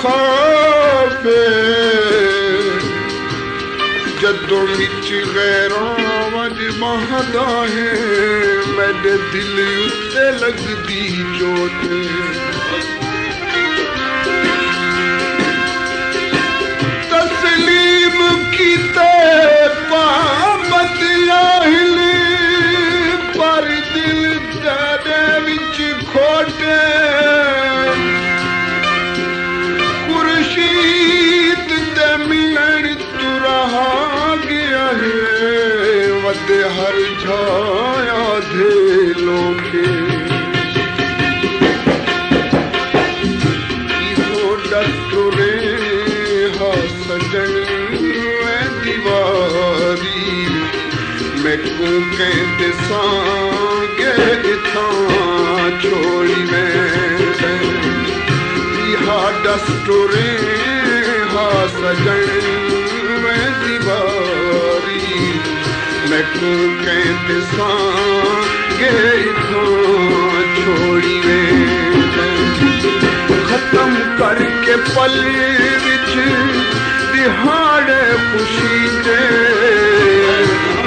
खावे जदों विच गैरां वज महदा है मेरे दिल उत्ते लगदी चोट तस्लीम कीते पाबंद आहिली पर दिल तेरे विच खोटे खुर्शीद दे मिलन तू रहा गया है वदे हर छाया दे लोके इहो डटुरे हा सजन दीवारी मैं को कहते सांगे इथां छोड़ी मैं इहा डटुरे हा सजन दीवारी मैं को कहते सांगे इथां छोड़ी मैं खत्म करके पल विच दिहाड़े खुशी दे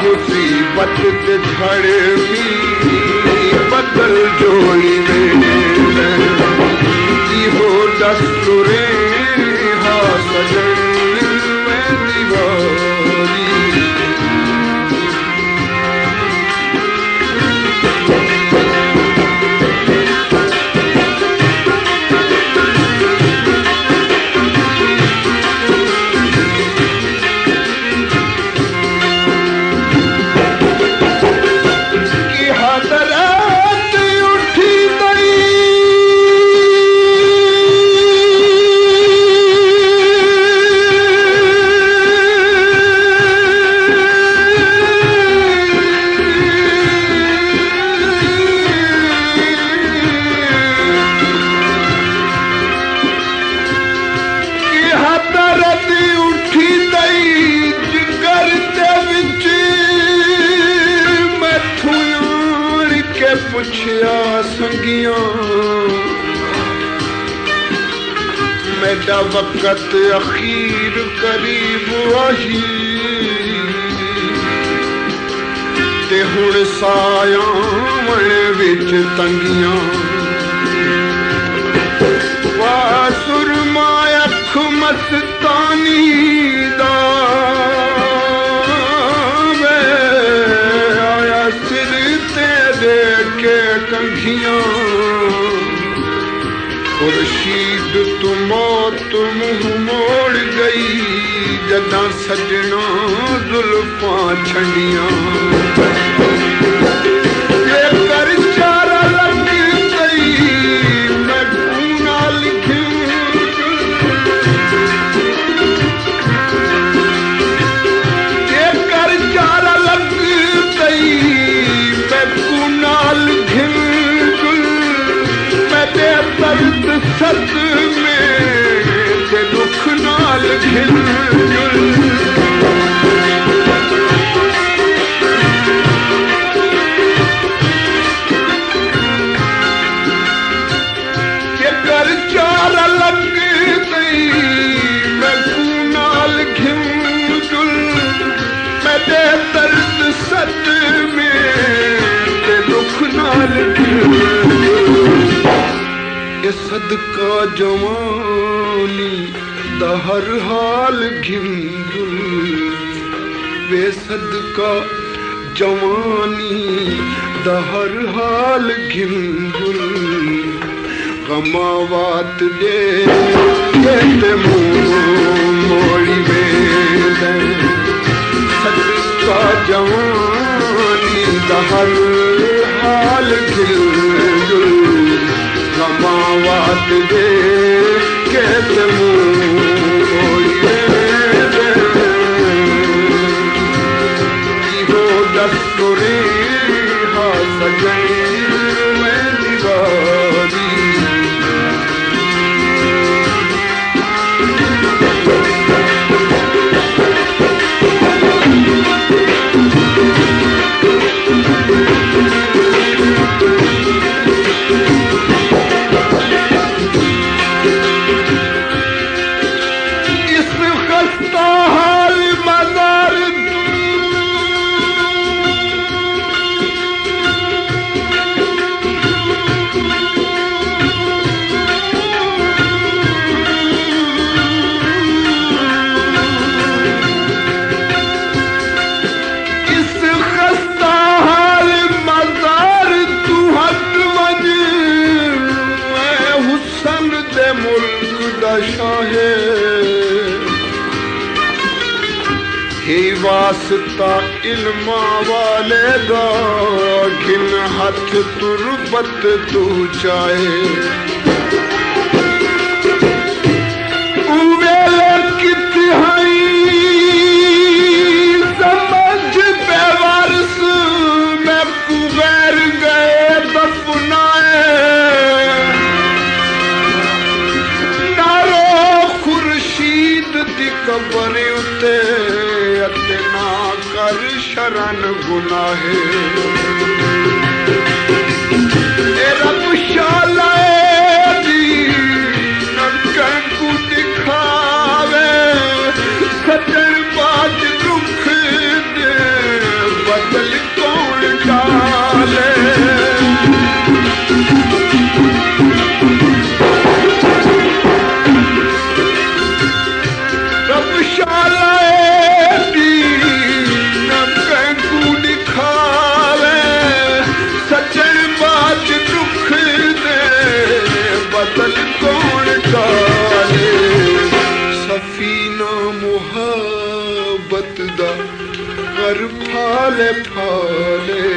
मुसीबत ते झड़नी बदल जोड़ी में इहो दस्तूरे हा सजन में दीवारी पुछया संगियां मेरा वक़्त अखीर करीब आई ते हुण सायां विच तंगियां वाह सुरमा अख मस्तानी दा कंघियां खुर्शीद तू मौत मुंह मोड़ गई जदा सजना जुल्फां छंडियां कर चारा लग गई मैं खूना लिखूं कर चारा लग गई मैं खूना लिखूं दर्द सत में ते दुख नाल घिल के कर चार लग गई मैं नाल घिल मेरे दर्द सत में ते दुख नाल घिल सदका जवानी दा हर हाल घिंदुल वे सदका जवानी दा हर हाल घिंदुल गमावात दे ते मोड़ी में सदका जवानी दा हर हाल घिंदुल गमावात दे के इहो दस्तूरे हा सजन में दीवारी वास्ता इल्मा वाले दा गिन हथ तुरबत तू चाहे उवेले कितहाई समझ पे वारस में कुबैर गए दफनाए नारो खुर्शीद दी कबर उते ना कर शरण गुनाहे रब शाला कंकु दिखावे सजन बात दुख दे बदल कौन डाले रब शाला बदल कौन डाले सफीना मुहब्बत दा कर फाले फाले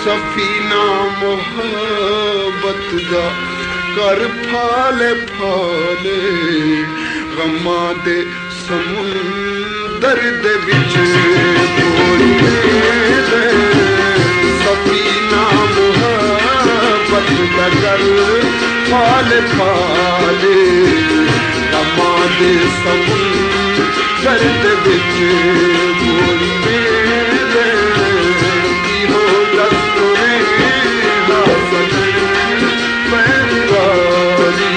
सफीना मुहब्बत दा कर फाले फाले गमा दे समुंदर दे विच सफीना मुहब्बत दा कर फाले फाले गमा दे समुंदर दे विच बोलने दे की हो दस्तूरे दा सजन पैरारी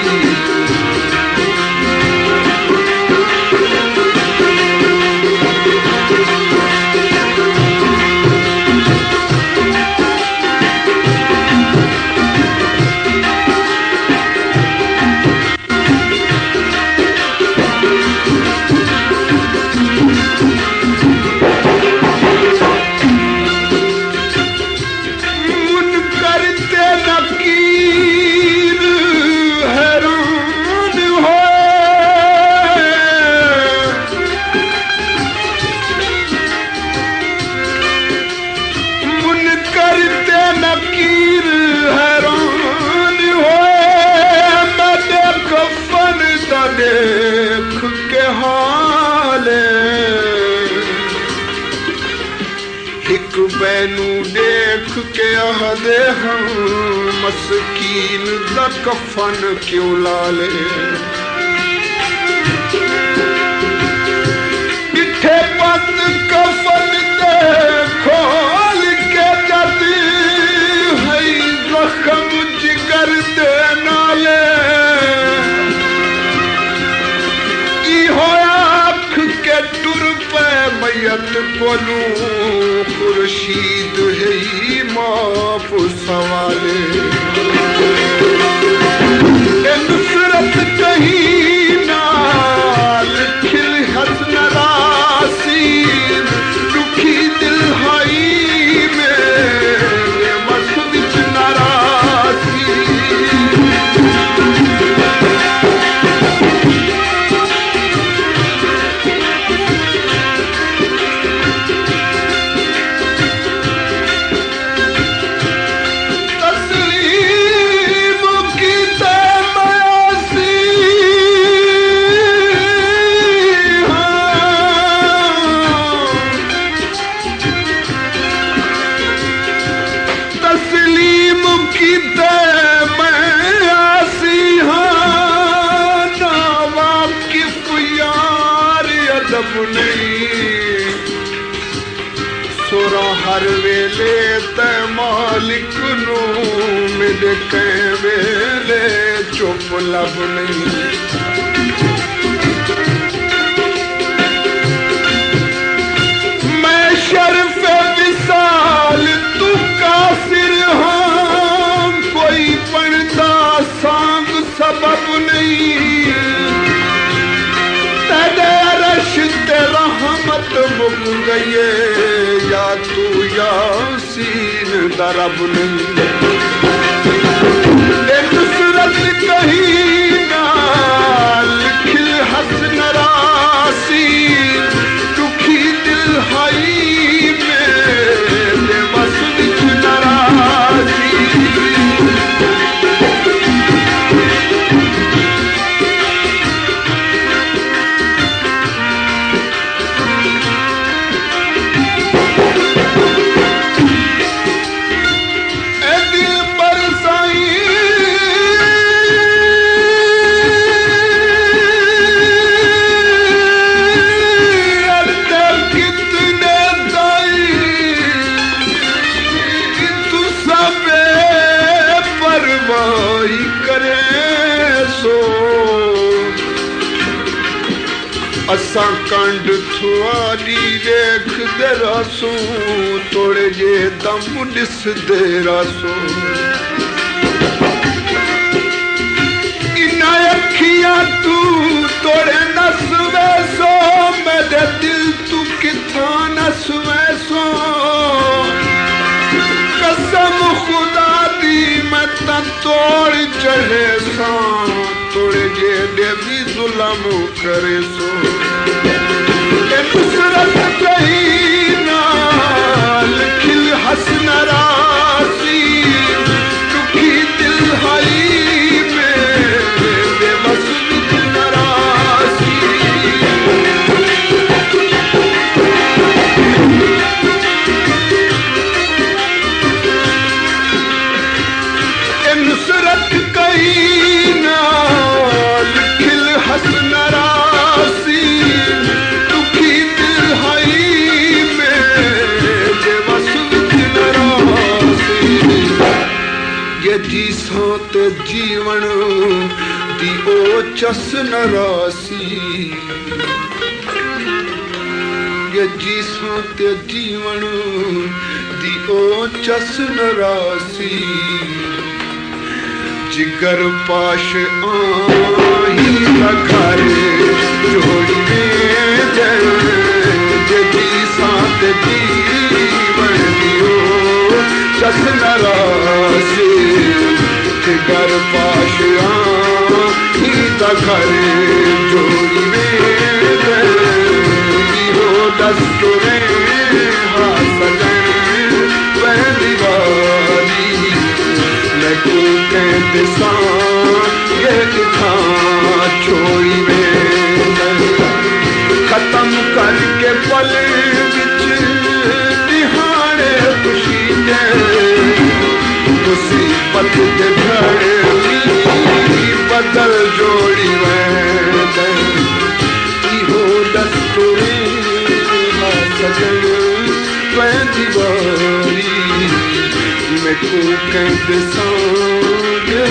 देख के हाले एक बैनू देख के आदे हम मस्कीन दा कफन क्यों लाले बिठे बंद कफन दे खोल के जाती है जख्म जिगर दे नाले मैयत कोलू खुर्शीद है माफ सवाले नुसरत कहीं नाल खिल हसन रासी दुखी दिल हाई में मस्जिद नारासी सोरा हर वेले ते मालिक नू मिल के वेले चुप लब नहीं मैं शर्फ विसाल तू कासिर हाँ कोई पढ़ता सांग सबब नहीं तेरे रश ते रहमत मुक गई या तू यासीन दरब नहीं नुसरत कहीं नाल खिल हसन रासी असां कंड थुआरी देख दे रासू तोड़े जे दम ॾिस दे रासू इन अखियां तू तोड़े नस वैसो मेरे दिल तू किथां नस वैसो कसम खुदा दी मैं ता तोड़ चढ़े सा तोड़े जे देवी जुलम करे सो नुसरत कहीं नाल खिल हसन रासी दुखी दिल हई में बेबस नरासी नुसरत कहीं नाल खिल हसन रासी दुखी दिल हई में बेबस नरासी ये जी सात जीवन दी ओ चस नरासी ये जी सात जीवन दी ओ चस नरासी जिगर पाश आही घर जोड़ी में जी सात जीवन दियो चस नरासी जिगर पाश आही घर जोड़ी में दियो दस्तूरे हासगन पहली बारी लगू के दिशा ये दिखा छोड़ी में खत्म करके पल बिच दिहाड़े खुशी दे मुसीबत के घड़े बदल जोड़ी में इहो दस्तूरे सजन पहली बारी मैं को कहते सांगे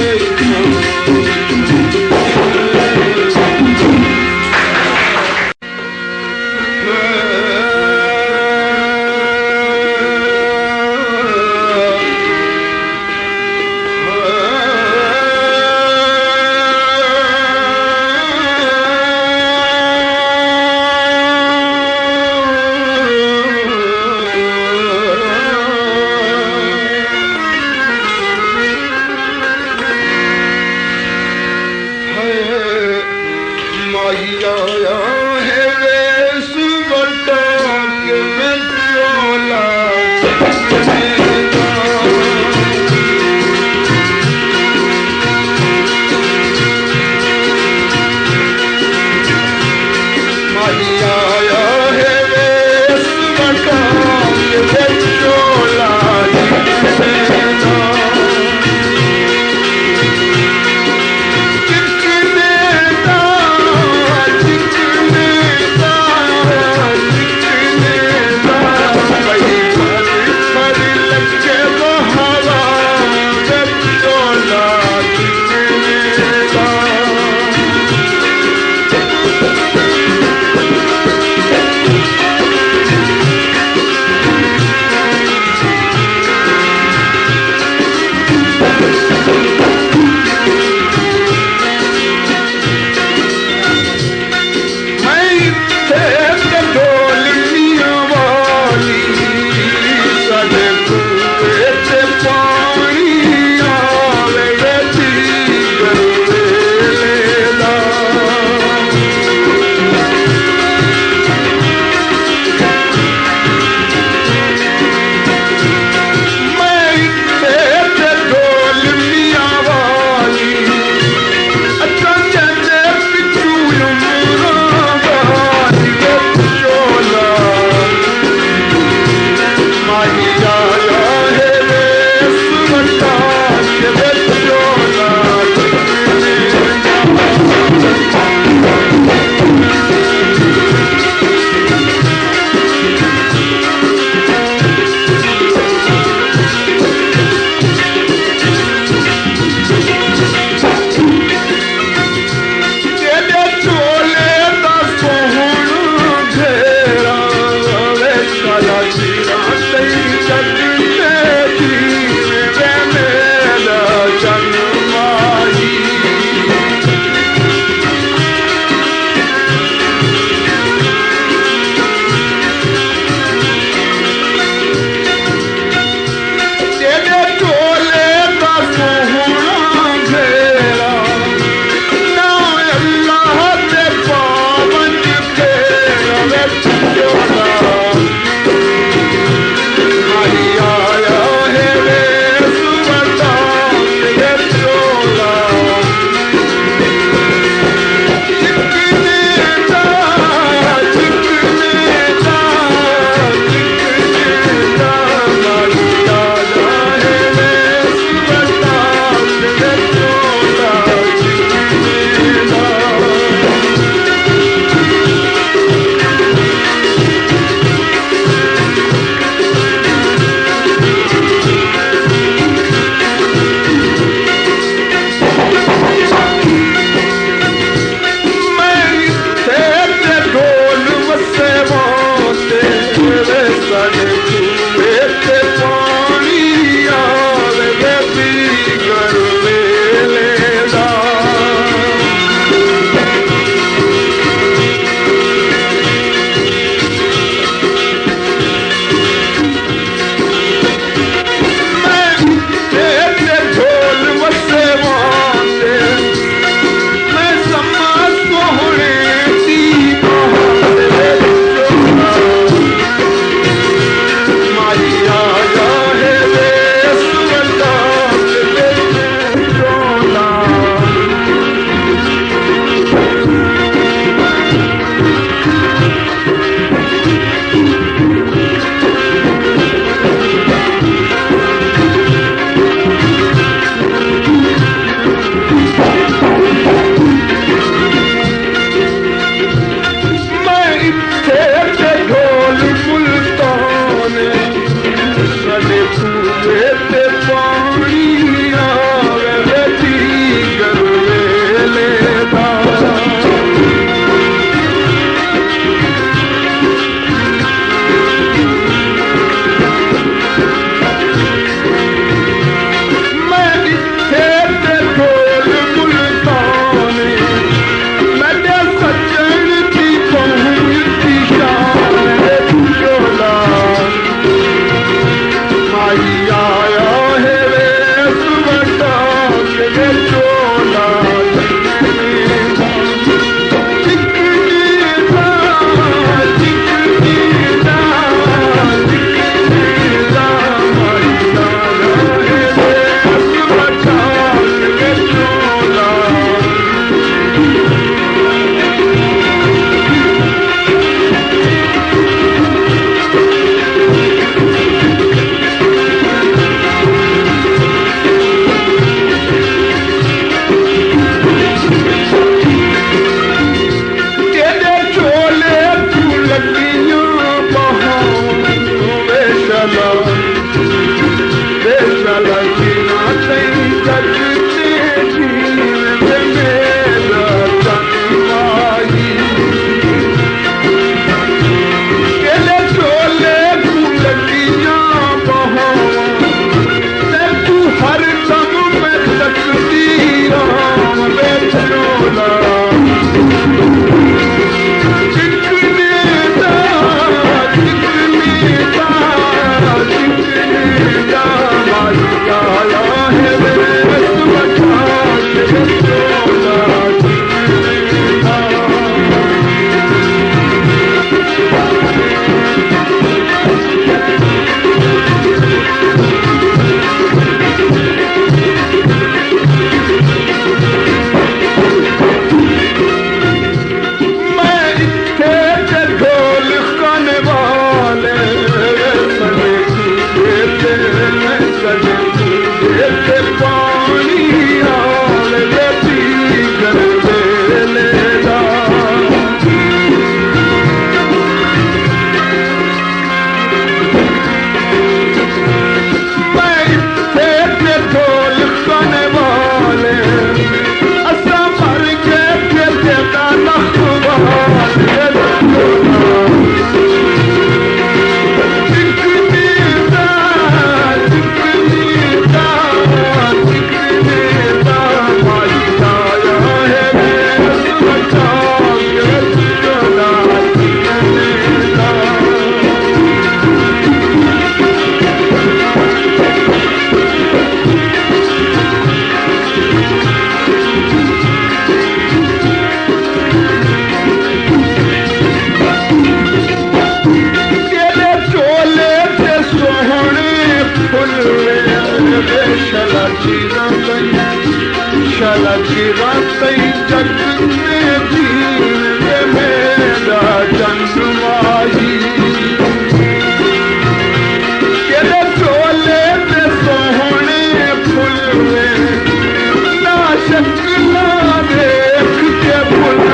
चिरातई जग में जीवे मेरा चंद्रमाही केरे चोले में सोहने फूल में ना शक्ला देख के फूल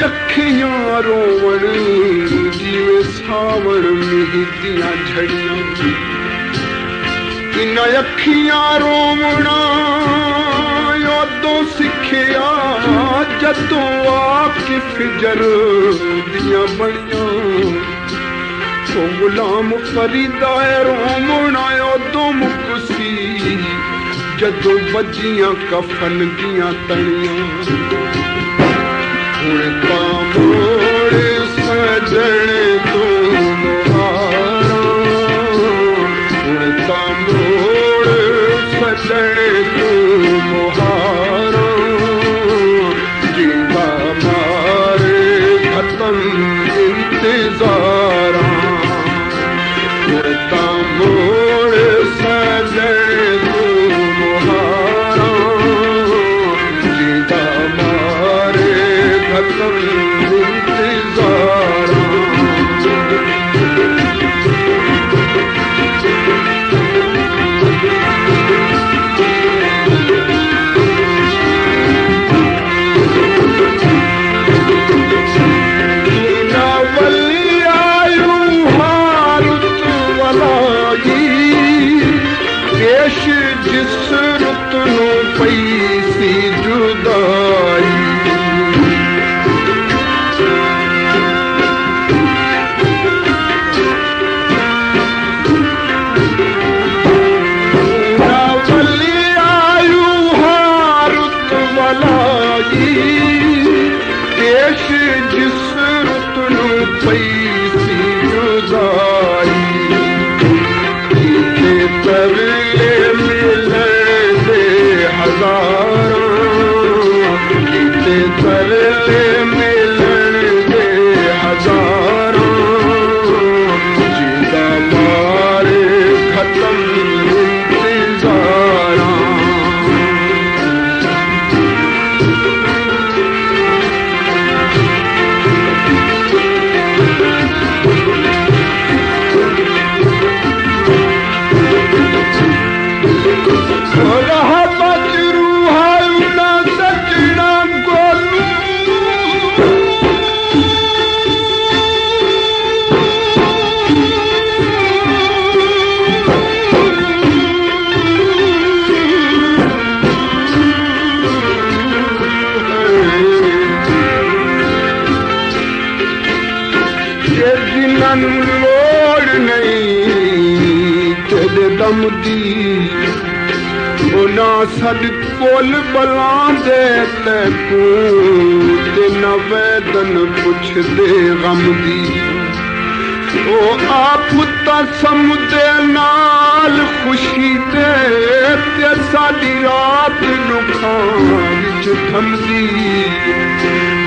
अखियां रोवण जिवे सावण मिहितियां झड़ियां इन अखियां रोवना योदों सिखिया जदों आपकी फिजर दियां बनियां ओ गुलाम फरीदा रोवना योदों मुकसी जदों बजियां कफन दियां तनियां उड़ता मोड़ सजन तू मुहारा उड़ता मोड़ सजन तू मुहारा जीवा मारे खत्म इंतजारा उड़ता मोड़ सजन तू मुहारा जीवा मारे खत्म इंतजारा जिस रुत नु पैसी जुदाई जिस रुत नु पैसी जुदाई तरले मिलन दे हजारों तरले मिलन दे हजारों जिंदा मारे खत्म इंतजारा लोड़ नहीं तेरे दम दी ओ ना सद कोल बलांदे तैकू ते न वैदन पुछ दे गम दी ओ आप ता समुदे नाल खुशी दे ते साडी रात नु खां विच थमदी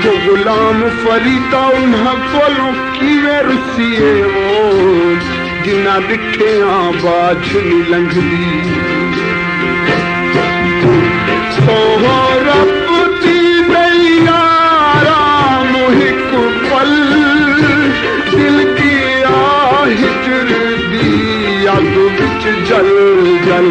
ओ गुलाम फरीदा उन्हां कोलों किवें रुसीए ओ जिन्ना डिठियां बाझ नी लंघदी ओ रब दी नैया राम हिक पल दिल की हिजर दी अग विच जल जल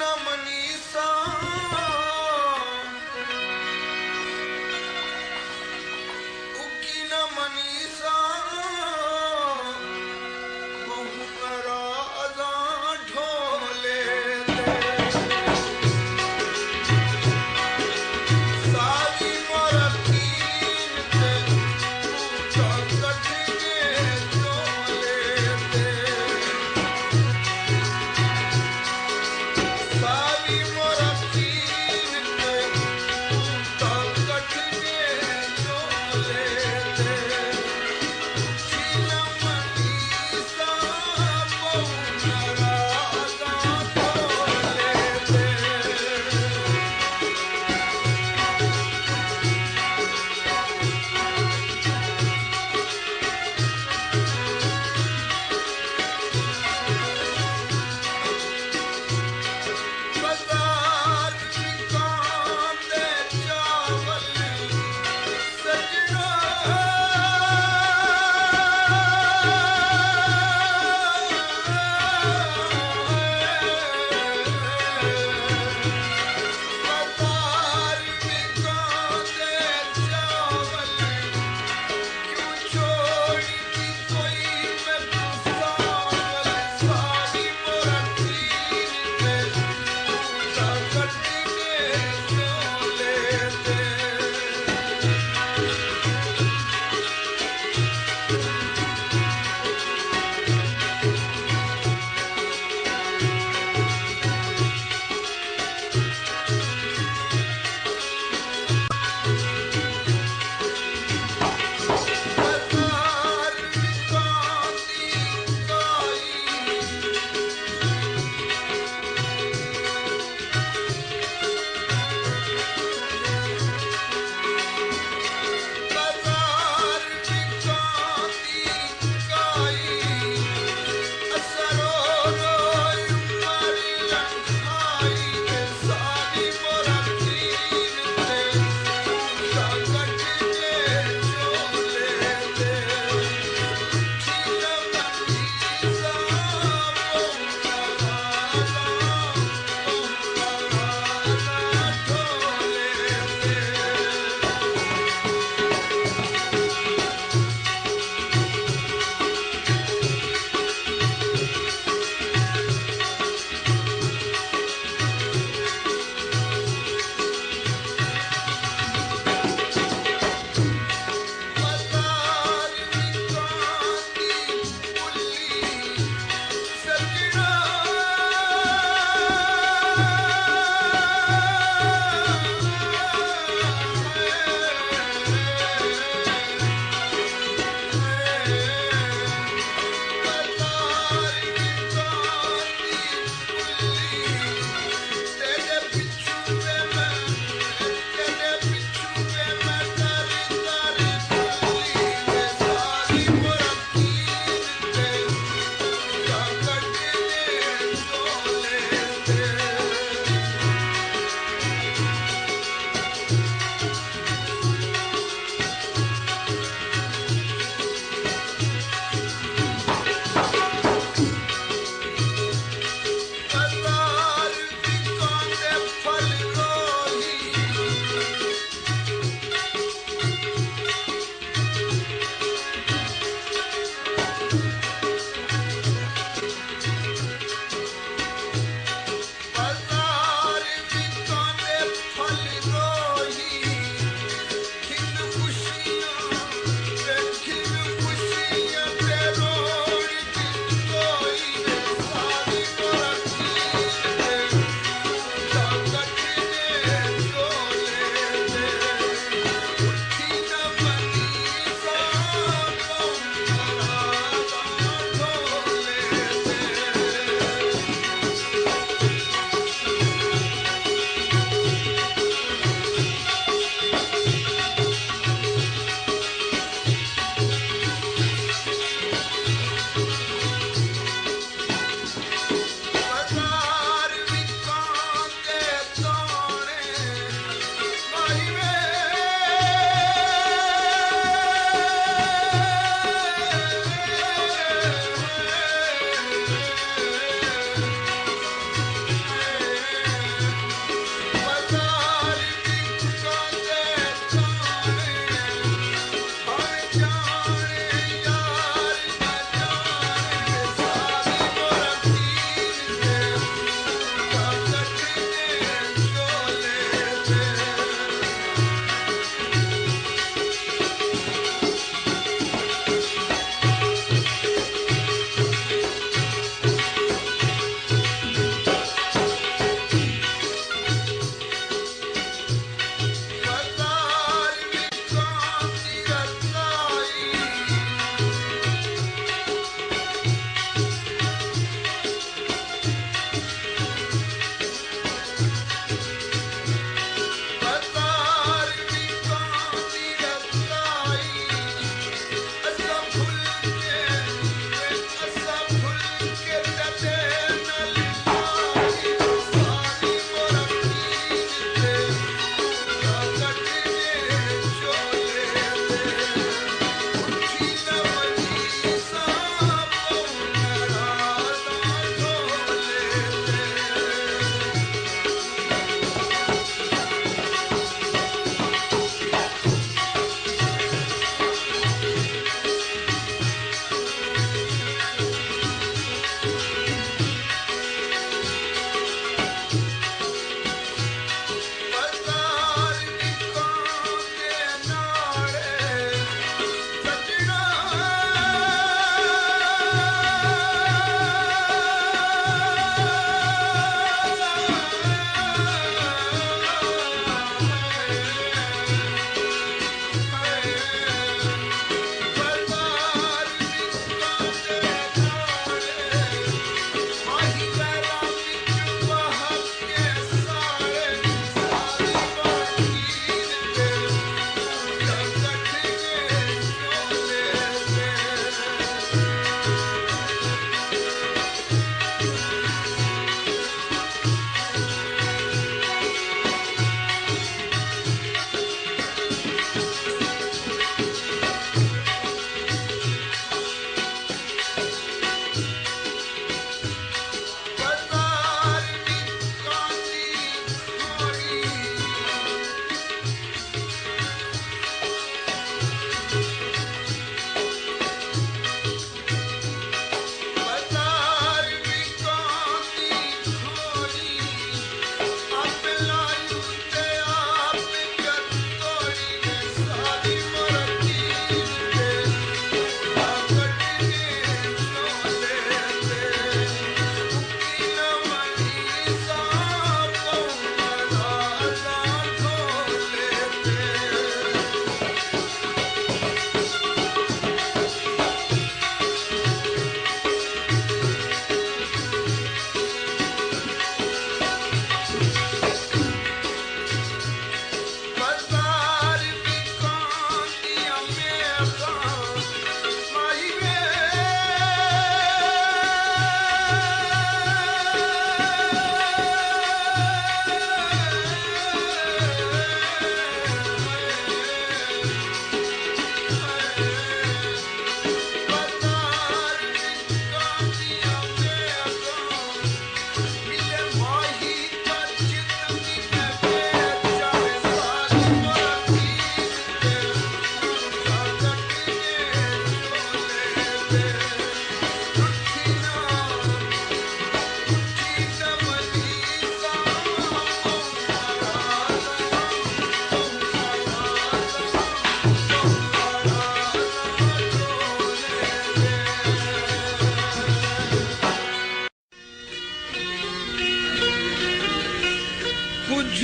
न मनीषा उकी न मनीषा बहु राजा ढोले सारी मरतीन ते पूछो कठिने चोले सारी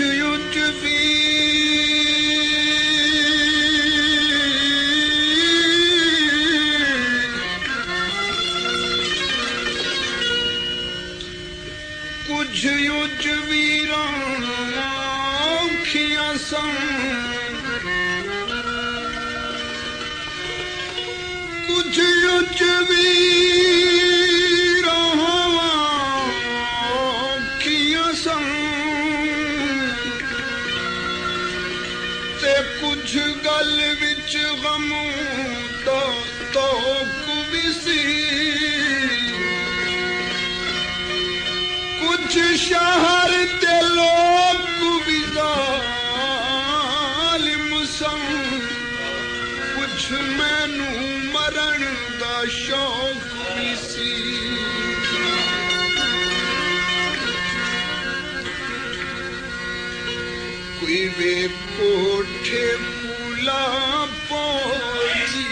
युच भी कुछ युच वीराखियां सन कुछ युच वीराखियां सन ते कुछ गल विच गम दा तोक भी सी कुछ शहर ते लोग भी जालिम सन कुछ मैनू मरण दा शौक भी सी कोई वे कोठे पुला पौजी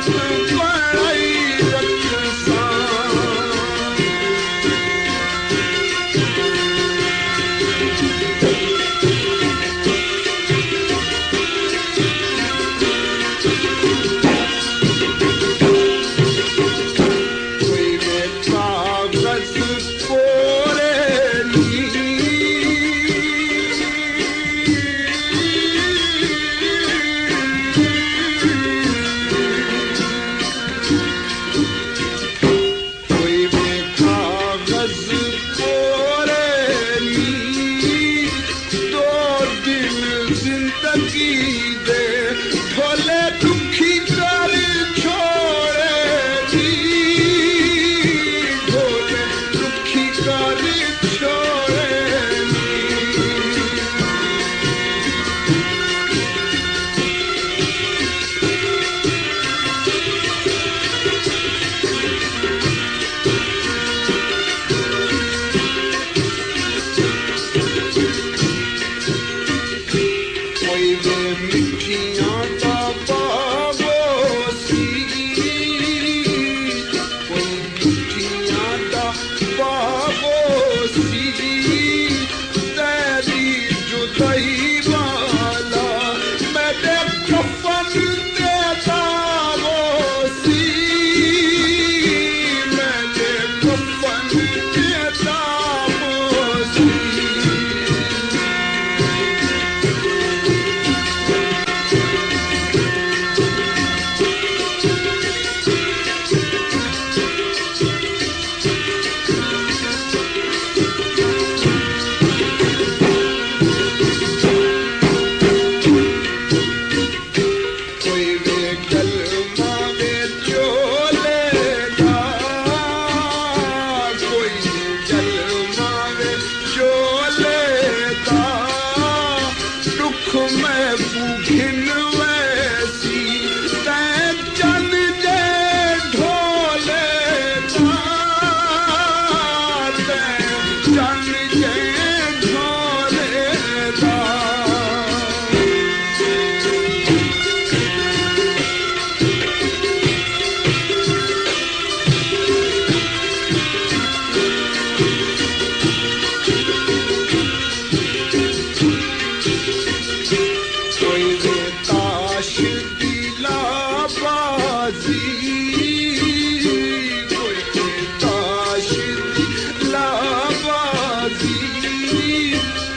बड़ाई रखसा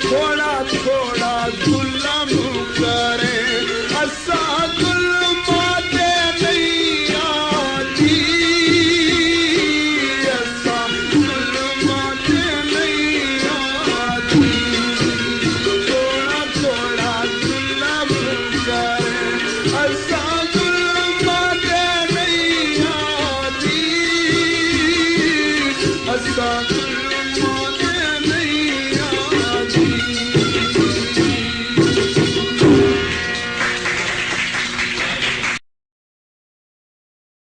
थोड़ा थोड़ा जुल्म करे असा